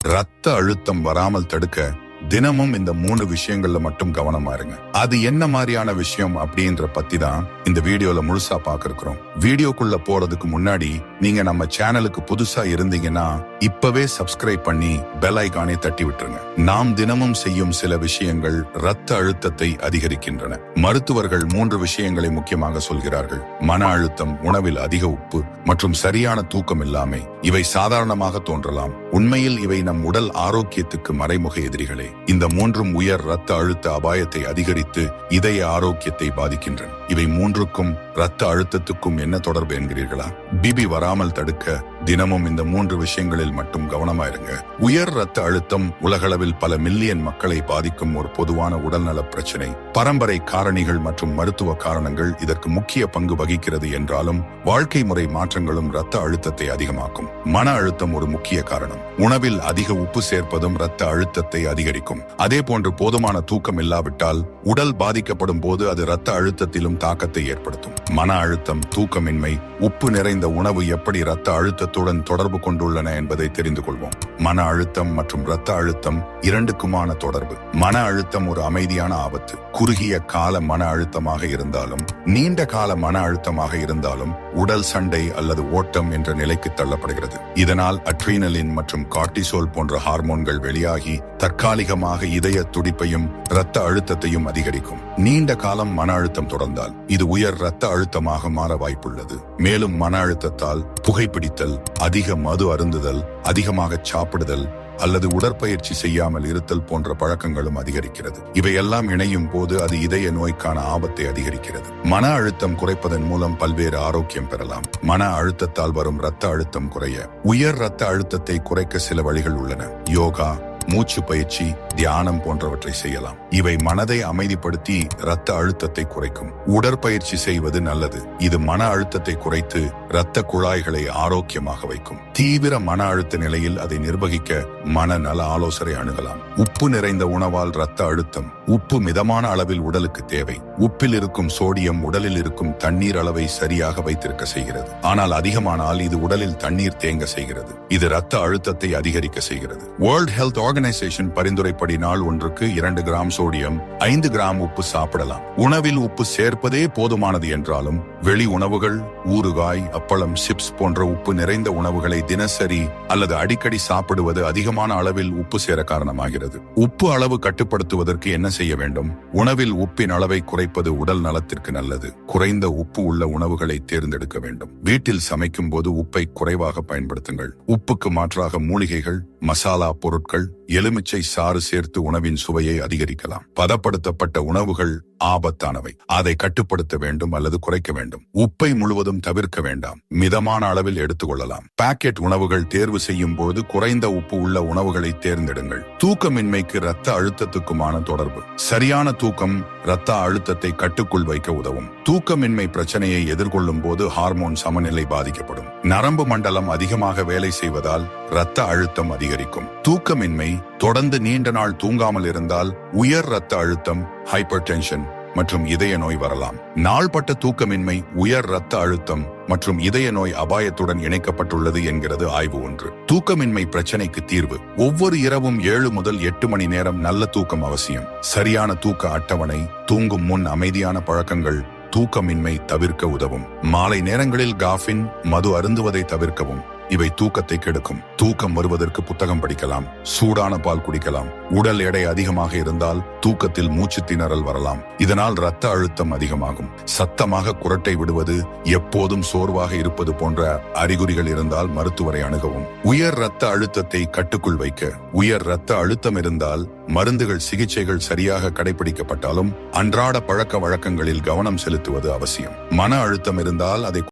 ரத்த அழுத்தம் வராமல் தடுக்க தினமும் இந்த 3 விஷயங்கள்ல மட்டும் கவனமா இருங்க. அது என்ன மாதிரியான விஷயம் அப்படின்ற பத்தி தான் இந்த வீடியோல முழுசா பார்க்க இருக்கிறோம். வீடியோக்குள்ள போறதுக்கு முன்னாடி நீங்க நம்ம சேனலுக்கு புதுசா இருந்தீங்கன்னா இப்பவே சப்ஸ்கிரைப் பண்ணி பெல் ஐகானை தட்டி விட்டுருங்க. நாம் தினமும் செய்யும் சில விஷயங்கள் ரத்த அழுத்தத்தை அதிகரிக்கின்றன. மருத்துவர்கள் 3 விஷயங்களை முக்கியமாக சொல்கிறார்கள். மன அழுத்தம், உணவில் அதிக உப்பு மற்றும் சரியான தூக்கம் இல்லாமை. இவை சாதாரணமாக தோன்றலாம். உண்மையில் இவை நம் உடல் ஆரோக்கியத்துக்கு மறைமுக எதிரிகளே. இந்த 3ம் உயர் ரத்த அழுத்த அபாயத்தை அதிகரித்து இதய ஆரோக்கியத்தை பாதிக்கின்றன. இவை 3க்கும் ரத்த அழுத்தத்துக்கும் என்ன தொடர்பு என்கிறீர்களா? பிபி வராமல் தடுக்க தினமும் இந்த 3 விஷயங்களில் மட்டும் கவனமா இருங்க. உயர் ரத்த அழுத்தம் உலகளவில் பல மில்லியன் மக்களை பாதிக்கும் ஒரு பொதுவான உடல்நல பிரச்சனை. பரம்பரை காரணிகள் மற்றும் மருத்துவ காரணங்கள் இதற்கு முக்கிய பங்கு வகிக்கிறது என்றாலும் வாழ்க்கை முறை மாற்றங்களும் ரத்த அழுத்தத்தை அதிகமாக்கும். மன அழுத்தம் ஒரு முக்கிய காரணம். உணவில் அதிக உப்பு சேர்ப்பதும் ரத்த அழுத்தத்தை அதிகரிக்கும். அதே போன்று போதுமான தூக்கம் இல்லாவிட்டால் உடல் பாதிக்கப்படும் போது அது ரத்த அழுத்தத்திலும் தாக்கத்தை ஏற்படுத்தும். மன அழுத்தம், தூக்கமின்மை, உப்பு நிறைந்த உணவு எப்படி ரத்த அழுத்தத்துடன் தொடர்பு கொண்டுள்ளன என்பதை தெரிந்து கொள்வோம். மன அழுத்தம் மற்றும் ரத்த அழுத்தம் இரண்டுக்குமான தொடர்பு. மன அழுத்தம் ஒரு அமைதியான ஆபத்து. குறுகிய கால மன அழுத்தமாக இருந்தாலும் நீண்ட கால மன அழுத்தமாக இருந்தாலும் உடல் சண்டை அல்லது ஓட்டம் என்ற நிலைக்கு தள்ளப்படுகிறது. இதனால் அட்ரீனலின் மற்றும் கார்டிசோல் போன்ற ஹார்மோன்கள் வெளியாகி தற்காலிகமாக இதய துடிப்பையும் இரத்த அழுத்தத்தையும் அதிகரிக்கும். நீண்ட காலம் மன அழுத்தம் தொடர்ந்தால் இது உயர் இரத்த அழுத்தமாக மாற வாய்ப்புள்ளது. மேலும் மன அழுத்தத்தால் புகைப்பிடித்தல், அதிக மது அருந்துதல், அதிகமாக சாப்பிடுதல் அல்லது உடற்பயிற்சி செய்யாமல் இருத்தல் போன்ற பழக்கங்களும் அதிகரிக்கிறது. இவையெல்லாம் இணையும் போது அது இதய நோய்க்கான ஆபத்தை அதிகரிக்கிறது. மன அழுத்தம் குறைப்பதன் மூலம் பல்வேறு ஆரோக்கியம் பெறலாம். மன அழுத்தத்தால் வரும் இரத்த அழுத்தம் குறைய உயர் இரத்த அழுத்தத்தை குறைக்க சில வழிகள் உள்ளன. யோகா, மூச்சு பயிற்சி, தியானம் போன்றவற்றை செய்யலாம். இவை மனதை அமைதிப்படுத்தி இரத்த அழுத்தத்தை குறைக்கும். உடற்பயிற்சி செய்வது நல்லது. இது மன அழுத்தத்தை குறைத்து இரத்த குழாய்களை ஆரோக்கியமாக வைக்கும். தீவிர மன அழுத்த நிலையில் அதை நிர்வகிக்க மனநல ஆலோசனை அணுகலாம். உப்பு நிறைந்த உணவால் இரத்த அழுத்தம். உப்பு மிதமான அளவில் உடலுக்கு தேவை. உப்பில் இருக்கும் சோடியம் உடலில் இருக்கும் தண்ணீர் அளவை சரியாக வைத்திருக்க செய்கிறது. ஆனால் அதிகமானால் இது உடலில் தண்ணீர் தேங்க செய்கிறது. இது இரத்த அழுத்தத்தை அதிகரிக்க செய்கிறது. வேர்ல்ட் ஹெல்த் ஆர்கனைசேஷன் பரிந்துரைப்படி நாள் ஒன்றுக்கு 2 கிராம் சோடியம், 5 கிராம் உப்பு சாப்பிடலாம். உணவில் உப்பு சேர்ப்பதே போதுமானது என்றாலும் வெளி உணவுகள், ஊறுகாய், அப்பளம், சிப்ஸ் போன்ற உப்பு நிறைந்த உணவுகளை தினசரி அல்லது அடிக்கடி சாப்பிடுவது அதிகமான அளவில் உப்பு சேர காரணமாகிறது. உப்பு அளவு கட்டுப்படுத்துவதற்கு என்ன செய்ய வேண்டும்? உணவில் உப்பின் அளவை குறைப்பது உடல் நலத்திற்கு நல்லது. குறைந்த உப்பு உள்ள உணவுகளை தேர்ந்தெடுக்க வேண்டும். வீட்டில் சமைக்கும் போது உப்பை குறைவாக பயன்படுத்துங்கள். உப்புக்கு மாற்றாக மூலிகைகள், மசாலா பொருட்கள், எலுமிச்சை சாறு சேர்த்து உணவின் சுவையை அதிகரிக்கலாம். பதப்படுத்தப்பட்ட உணவுகள் ஆபத்தானவை. அதை கட்டுப்படுத்த வேண்டும் அல்லது குறைக்க வேண்டும். உப்பை முழுவதும் தவிர்க்க வேண்டாம். மிதமான அளவில் எடுத்துக்கொள்ளலாம். பாக்கெட் உணவுகள் தேர்வு செய்யும் போது குறைந்த உப்பு உள்ள உணவுகளை தேர்ந்தெடுங்கள். தூக்கமின்மைக்கு இரத்த அழுத்தத்துக்குமான தொடர்பு. சரியான தூக்கம் இரத்த அழுத்தத்தை கட்டுக்குள் வைக்க உதவும். தூக்கமின்மை பிரச்சனையை எதிர்கொள்ளும் போது ஹார்மோன் சமநிலை பாதிக்கப்படும். நரம்பு மண்டலம் அதிகமாக வேலை செய்வதால் இரத்த அழுத்தம் அதிகரிக்கும். தூக்கமின்மை தொடர்ந்து நீண்ட நாள் தூங்காமல் இருந்தால் உயர் இரத்த அழுத்தம், ஹைப்பர் டென்ஷன் மற்றும் இதய நோய் வரலாம். நாள்பட்ட தூக்கமின்மை உயர் இரத்த அழுத்தம் மற்றும் இதய நோய் அபாயத்துடன் இணைக்கப்பட்டுள்ளது என்கிறது ஆய்வு ஒன்று. தூக்கமின்மை பிரச்சனைக்கு தீர்வு. ஒவ்வொரு இரவும் 7 முதல் 8 மணி நேரம் நல்ல தூக்கம் அவசியம். சரியான தூக்க அட்டவணை, தூங்கும் முன் அமைதியான பழக்கங்கள் தூக்கமின்மை தவிர்க்க உதவும். மாலை நேரங்களில் காஃபின், மது அருந்துவதை தவிர்க்கவும். இவை தூக்கத்தை கெடுக்கும். தூக்கம் வருவதற்கு புத்தகம் படிக்கலாம், சூடான பால் குடிக்கலாம். உடல் எடை அதிகமாக இருந்தால் தூக்கத்தில் மூச்சு திணறல் வரலாம். இதனால் இரத்த அழுத்தம் அதிகமாகும். சத்தமாக குரட்டை விடுவது, எப்போதும் சோர்வாக இருப்பது போன்ற அறிகுறிகள் இருந்தால் மருத்துவரை அணுகவும். உயர் இரத்த அழுத்தத்தை கட்டுக்குள் வைக்க உயர் இரத்த அழுத்தம் இருந்தால் மருந்துகள், சிகிச்சைகள் சரியாக கடைபிடிக்கப்பட்டாலும் அன்றாட பழக்க வழக்கங்களில் கவனம் செலுத்துவது அவசியம். மன அழுத்தம் இருந்தால் அதை